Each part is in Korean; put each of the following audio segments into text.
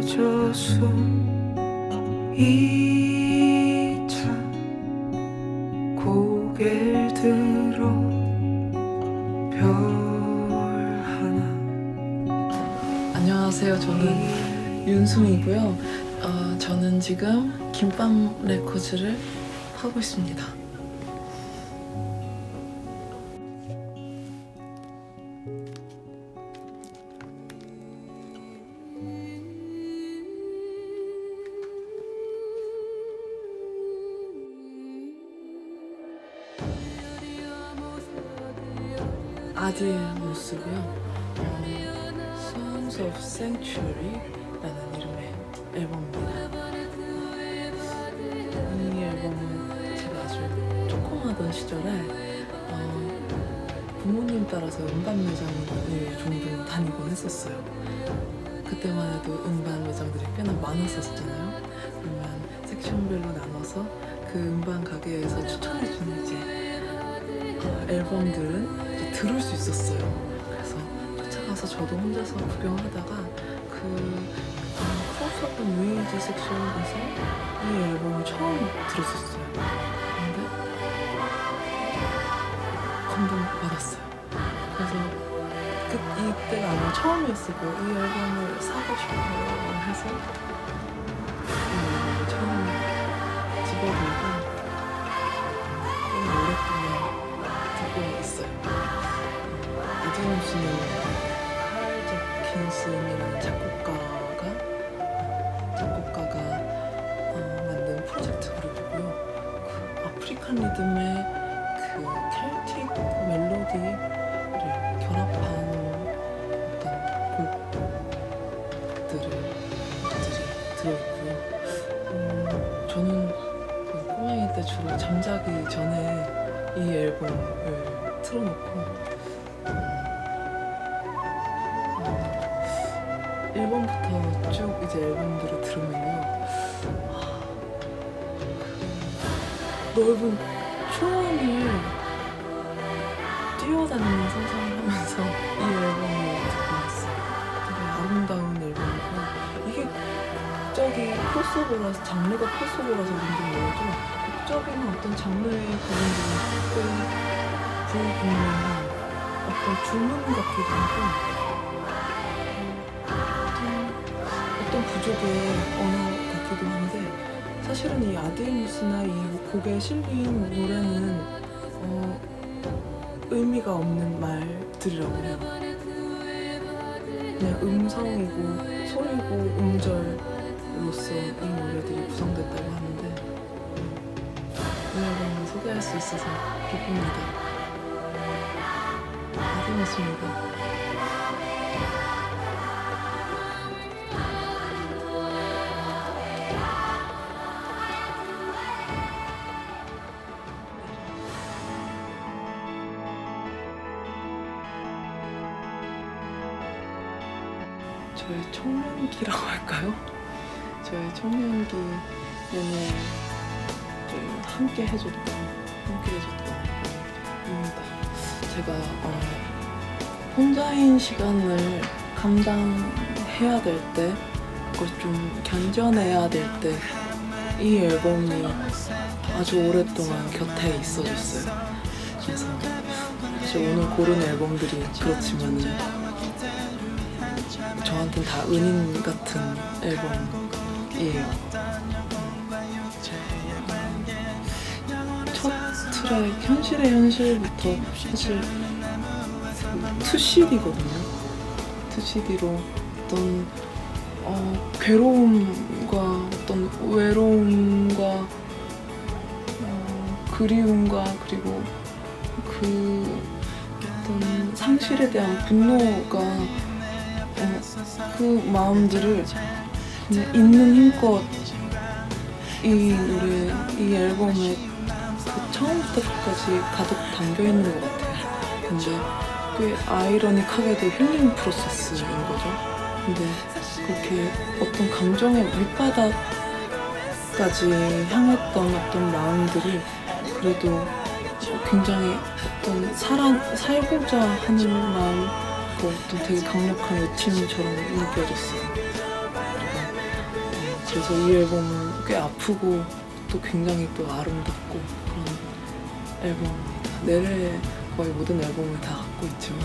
젖어서 이차 고개를 들어 별 하나. 안녕하세요. 저는 윤승이고요. 저는 지금 김밥 레코즈를 하고 있습니다. 아디무스고요. Songs of Sanctuary라는 이름의 앨범입니다. 이 앨범은 제가 아주 조그마던 시절에 부모님 따라서 음반 매장을 종종 다니곤 했었어요. 그때만 해도 음반 매장들이 꽤나 많았었잖아요. 그러면 섹션별로 나눠서 그 음반 가게에서 추천해주는 앨범들은 이제 들을 수 있었어요. 그래서 쫓아가서 저도 혼자서 구경하다가 크로스오버 뉴에이지 섹션에서 이 앨범을 처음 들었었어요. 근데 감동받았어요. 그래서 이때가 아마 처음이었을 거예요. 이 앨범을 사고 싶어요 해서 처음 집어들고 오랫동안 듣고 있어요. 아디무스는 칼 제킨슨이라는 작곡가가 만든 프로젝트 그룹이고요. 아프리칸 리듬의 켈틱 멜로디를 결합한 어떤 곡들이 들어있고요. 저는 꼬맹이 때 주로 잠자기 전에 이 앨범을 틀어놓고 1번부터 쭉 이제 앨범들을 들으면요, 넓은 초원을 뛰어다니는 상상을 하면서 이 앨범을 듣고 있어요. 되게 아름다운 앨범이고, 이게 갑자기 크로스오버라서, 장르가 크로스오버라서 그런지 몰라도 극적인 어떤 장르의 부분들이 꽤 불분명한 어떤 주문 같기도 하고, 어떤 부족의 언어 같기도 한데, 사실은 이 아디무스나 이 곡에 실린 노래는 의미가 없는 말들이라고 해요. 그냥 음성이고 소리고 음절로서 이 노래들이 구성됐다고 하는데, 이 앨범을 소개할 수 있어서 기쁩니다. 아디무스입니다. 저의 청년기라고 할까요? 저의 청년기 내내 함께 해줬던 입니다. 제가 혼자인 시간을 감당해야 될 때, 그걸 좀 견뎌내야 될 때, 이 앨범이 아주 오랫동안 곁에 있어줬어요. 그래서 사실 오늘 고른 앨범들이 그렇지만은 저한테는 다 은인 같은 앨범이에요. 첫 트랙 현실의 현실부터 사실 2CD거든요. 2CD로 어떤 괴로움과 어떤 외로움과 그리움과 그리고 어떤 상실에 대한 분노가 그 마음들을 그냥 있는 힘껏 이 앨범에 처음부터 끝까지 가득 담겨 있는 것 같아요. 근데 꽤 아이러닉하게도 힐링 프로세스인 거죠. 근데 그렇게 어떤 감정의 밑바닥까지 향했던 어떤 마음들이 그래도 굉장히 어떤 살고자 하는 마음, 어떤 되게 강력한 외침처럼 느껴졌어요. 그리고 그래서 이 앨범은 꽤 아프고 또 굉장히 또 아름답고 그런 앨범입니다. 내래 거의 모든 앨범을 다 갖고 있지만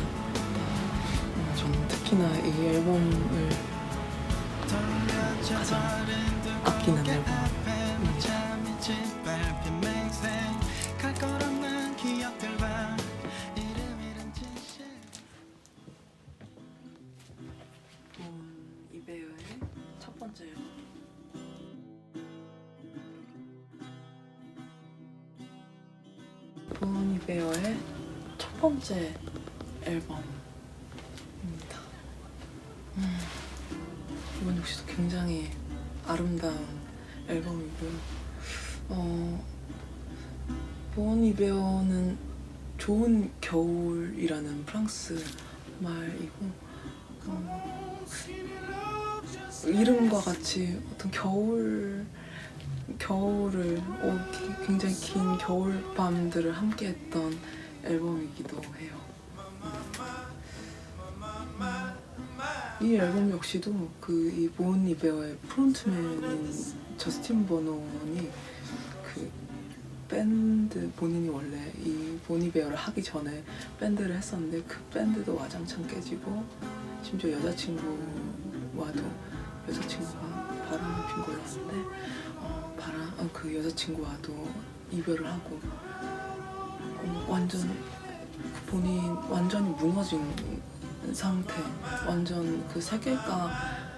저는 특히나 이 앨범을 가장 아끼는 앨범입니다. 이베어의 첫 번째 앨범. 본 이베어의 첫 번째 앨범입니다. 이번 역시도 굉장히 아름다운 앨범이고요. 본 이베어는 좋은 겨울이라는 프랑스 말이고 이름과 같이 어떤 겨울을 굉장히 긴 겨울 밤들을 함께했던 앨범이기도 해요. 이 앨범 역시도 이 본 이베어의 프론트맨인 저스틴 버논이 그 밴드 본인이 원래 이 본 이베어를 하기 전에 밴드를 했었는데 그 밴드도 와장창 깨지고 심지어 여자친구가 바람을 핀 걸로 아는데 그 여자친구와도 이별을 하고 본인 완전히 무너진 상태, 완전 그 세계가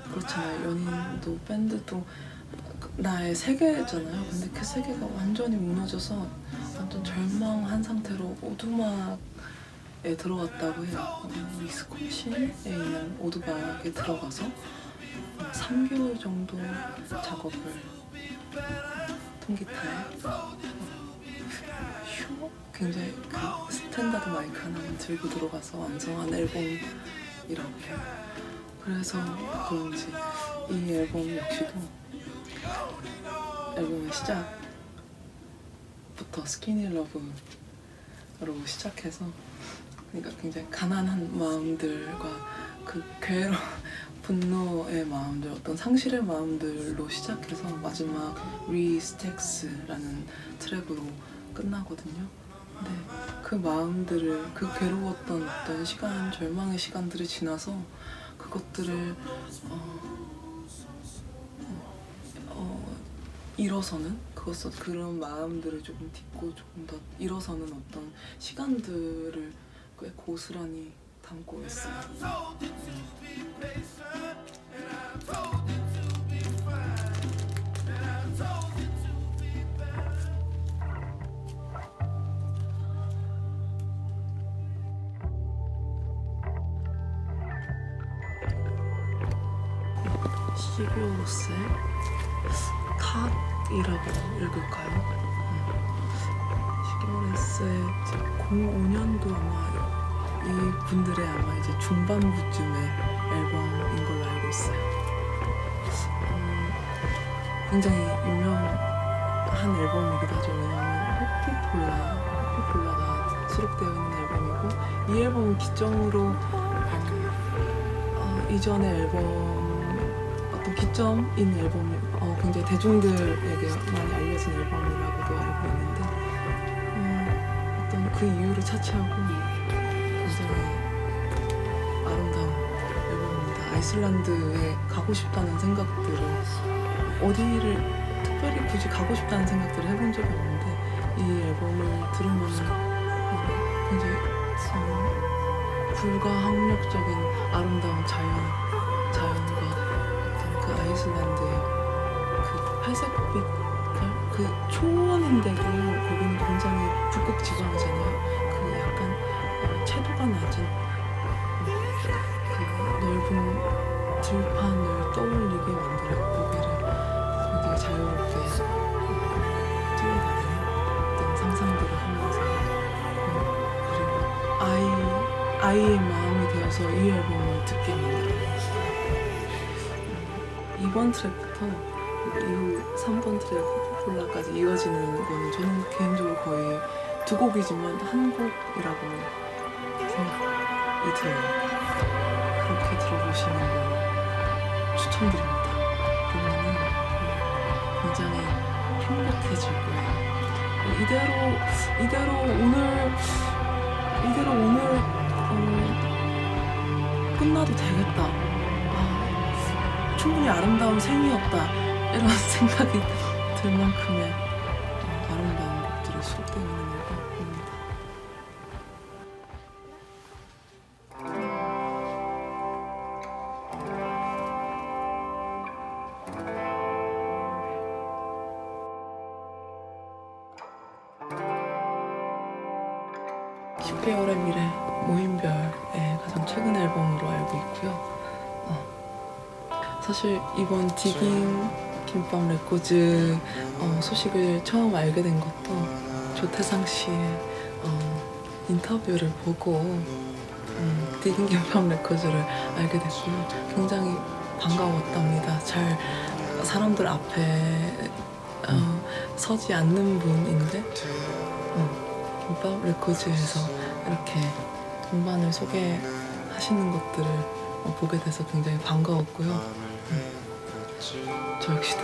그렇잖아요. 연인도 밴드도 나의 세계잖아요. 근데 그 세계가 완전히 무너져서 완전 절망한 상태로 오두막에 들어갔다고 해요. 위스콘신에 있는 오두막에 들어가서 3개월 정도 작업을 통기타에 굉장히 그 스탠다드 마이크 하나만 들고 들어가서 완성한 앨범이라고 해요. 그래서 그런지 이 앨범 역시도 앨범의 시작부터 스키니 러브로 시작해서 그러니까 굉장히 가난한 마음들과 그 분노의 마음들, 어떤 상실의 마음들로 시작해서 마지막 리스텍스라는 트랙으로 끝나거든요. 근데 그 마음들을, 그 괴로웠던 어떤 시간, 절망의 시간들이 지나서 그것들을 일어서는, 그런 마음들을 조금 딛고 조금 더 일어서는 어떤 시간들을 꽤 고스란히 담고 있어요. 시비오스의 탑이라고 읽을까요? 시기오레스의 05년도 아마 이 분들의 아마 이제 중반부쯤의 앨범인 걸로 알고 있어요. 굉장히 유명한 앨범이기도 하죠. 왜냐면 호피폴라가 수록되어 있는 앨범이고, 이 앨범을 기점으로 이전의 앨범, 어떤 기점인 앨범이 굉장히 대중들에게 많이 알려진 앨범이라고도 알고 있는데, 어떤 그 이유를 차치하고 굉장히 아름다운 앨범입니다. 아이슬란드에 가고 싶다는 생각들을, 어디를 특별히 굳이 가고 싶다는 생각들을 해본 적이 없는데, 이 앨범을 들으면 굉장히 불가항력적인 아름다운 자연과 어떤 그 아이슬란드의 그 회색빛, 그 초원인데도 거기는 굉장히 북극 지방이잖아요. 그 약간 채도가 낮은 그 넓은 들판을 떠올리게 만들어요. 고개를 굉장히 자유롭게 뛰어다니는 어떤 상상들을 하면서, 그리고 아이의 마음이 되어서 이 앨범을 듣게 만들어요. 2번 트랙부터 이후 3번 트랙 호피폴라까지 이어지는 거는 저는 개인적으로 거의 두 곡이지만 한 곡이라고 생각이 들어요. 그렇게 들어보시는 걸 추천드립니다. 그러면은 굉장히 행복해질 거예요. 이대로 오늘 끝나도 되겠다. 충분히 아름다운 생이었다. 이런 생각이 들 만큼의 아름다운 곡들이 수록되어 있는 앨범입니다. (10개월의 미래) 모임별의 가장 최근 앨범으로 알고 있고요. 사실 이번 디깅 김밥 레코즈 소식을 처음 알게 된 것도 조태상 씨의 인터뷰를 보고 디깅 김밥 레코즈를 알게 됐고요. 굉장히 반가웠답니다. 잘 사람들 앞에 서지 않는 분인데 김밥 레코즈에서 이렇게 음반을 소개하시는 것들을 보게 돼서 굉장히 반가웠고요. 저 역시도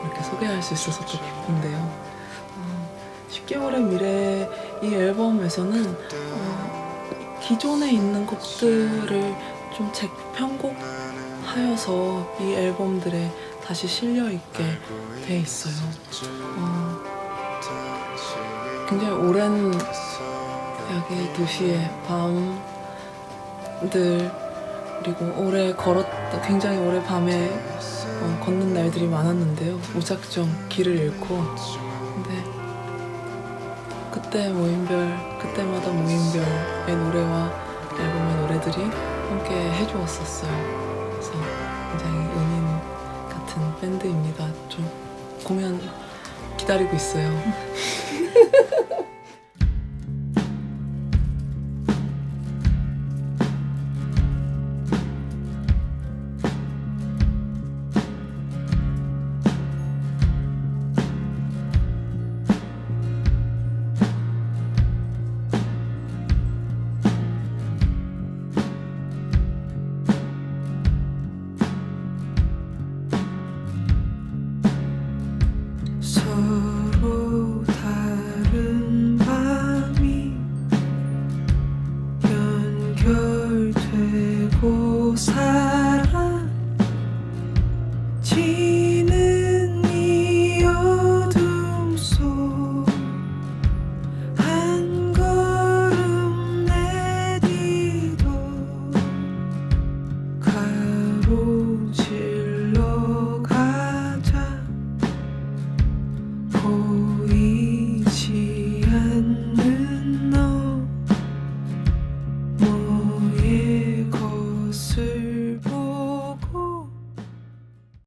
이렇게 소개할 수 있어서 또 기쁜데요. 10개월의 미래 이 앨범에서는 기존에 있는 곡들을 좀 재편곡하여서 이 앨범들에 다시 실려있게 돼 있어요. 굉장히 오랜 여기 도시의 밤들 그리고 굉장히 오래 밤에 걷는 날들이 많았는데요. 무작정 길을 잃고 근데 그때마다 모임별의 노래와 앨범의 노래들이 함께 해주었었어요. 그래서 굉장히 은인 같은 밴드입니다. 좀 공연 기다리고 있어요.